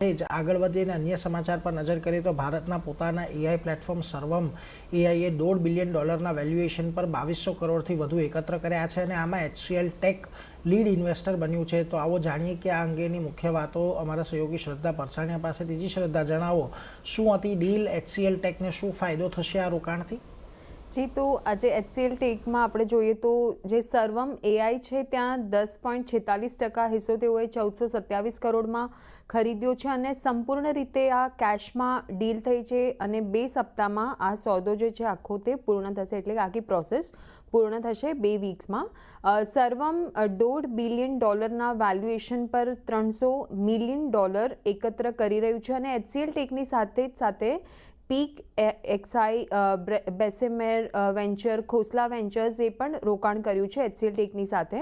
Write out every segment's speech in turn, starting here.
જ આગળ વધીને અન્ય સમાચાર પર નજર કરીએ તો ભારતના પોતાના એઆઈ પ્લેટફોર્મ સર્વમ એઆઈએ $1.5 બિલિયન વેલ્યુએશન પર 2200 કરોડથી વધુ એકત્ર કર્યા છે અને આમાં HCL ટેક લીડ ઇન્વેસ્ટર બન્યું છે. તો આવો જાણીએ કે આ અંગેની મુખ્ય વાતો અમારા સહયોગી શ્રદ્ધા પરસાણીયા પાસેથી. જી શ્રદ્ધા, જણાવો શું હતી ડીલ, HCL ટેકને શું ફાયદો થશે આ રોકાણથી? જી, તો આજે HCL ટેકમાં આપણે જોઈએ તો જે સર્વમ એઆઈ છે ત્યાં 10.46% હિસ્સો તેઓએ 1427 કરોડમાં ખરીદ્યો છે અને સંપૂર્ણ રીતે આ કેશમાં ડીલ થઈ છે અને 2 સપ્તાહમાં આ સોદો જે છે આખો તે પૂર્ણ થશે, એટલે કે આખી પ્રોસેસ પૂર્ણ થશે 2 વીક્સમાં. સર્વમ $1.5 બિલિયન વેલ્યુએશન પર $300 મિલિયન એકત્ર કરી રહ્યું છે અને HCL ટેકની સાથે peak x i, બેસેમેર venture, Khosla ventures એ પણ રોકાણ કર્યું છે HCL ટેકની સાથે.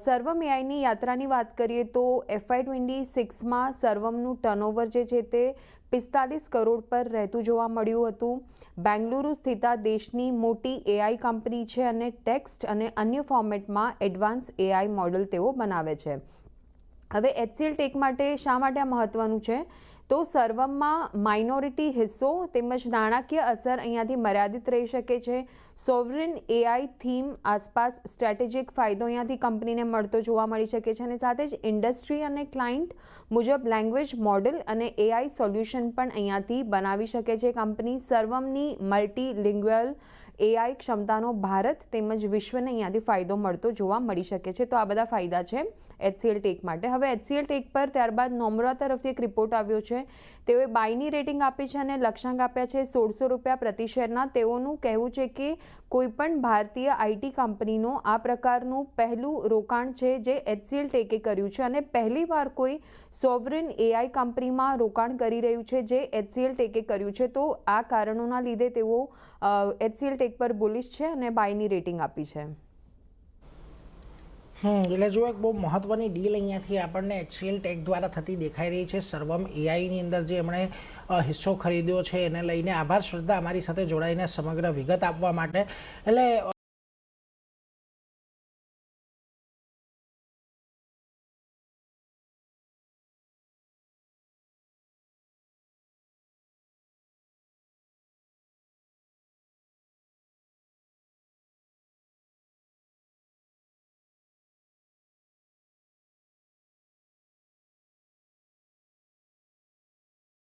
સર્વમ એઆઈની યાત્રાની વાત કરીએ તો FY26માં સર્વમનું ટર્નઓવર જે છે તે 45 કરોડ પર રહેતું જોવા મળ્યું હતું. બેંગલુરુ સ્થિત દેશની મોટી એઆઈ કંપની છે અને ટેક્સ્ટ અને અન્ય ફોર્મેટમાં એડવાન્સ એઆઈ મોડલ તેઓ બનાવે છે. હવે HCL ટેક માટે શા માટે આ મહત્વનું છે? તો સર્વમમાં માઇનોરિટી હિસ્સો તેમજ નાણાકીય અસર અહીંયાથી મર્યાદિત રહી શકે છે. સોવરિન એઆઈ થીમ આસપાસ સ્ટ્રેટેજિક ફાયદો અહીંયાથી કંપનીને મળતો જોવા મળી શકે છે અને સાથે જ ઇન્ડસ્ટ્રી અને ક્લાયન્ટ મુજબ લેંગ્વેજ મોડલ અને એઆઈ સોલ્યુશન પણ અહીંયાથી બનાવી શકે છે કંપની. સર્વમની મલ્ટીલિંગ્યુઅલ એઆઈ ક્ષમતાનો ભારત તેમજ વિશ્વને અહીંયાથી ફાયદો મળતો જોવા મળી શકે છે. તો આ બધા ફાયદા છે HCL ટેક માટે. હવે HCL ટેક પર ત્યારબાદ નોમરા તરફથી એક રિપોર્ટ આવ્યો છે. તેઓએ બાયની રેટિંગ આપી છે અને લક્ષ્યાંક આપ્યા છે ₹1600 પ્રતિ શેરના. તેઓનું કહેવું છે કે કોઈપણ ભારતીય આઈટી કંપનીનો આ પ્રકારનું પહેલું રોકાણ છે જે HCL ટેકે કર્યું છે અને પહેલીવાર કોઈ સોવરિન એઆઈ કંપનીમાં રોકાણ કરી રહ્યું છે જે HCL ટેકે કર્યું છે. તો આ કારણોના લીધે તેઓ HCL ટેક પર બુલિશ છે અને બાયની રેટિંગ આપી છે. એટલે જો એક બહુ મહત્વની ડીલ અહીંયાથી આપણને HCL ટેક દ્વારા થતી દેખાઈ રહી છે. સર્વમ એઆઈની અંદર જે એમણે હિસ્સો ખરીદ્યો છે એને લઈને. આભાર શ્રદ્ધા, અમારી સાથે જોડાઈને સમગ્ર વિગત આપવા માટે. એટલે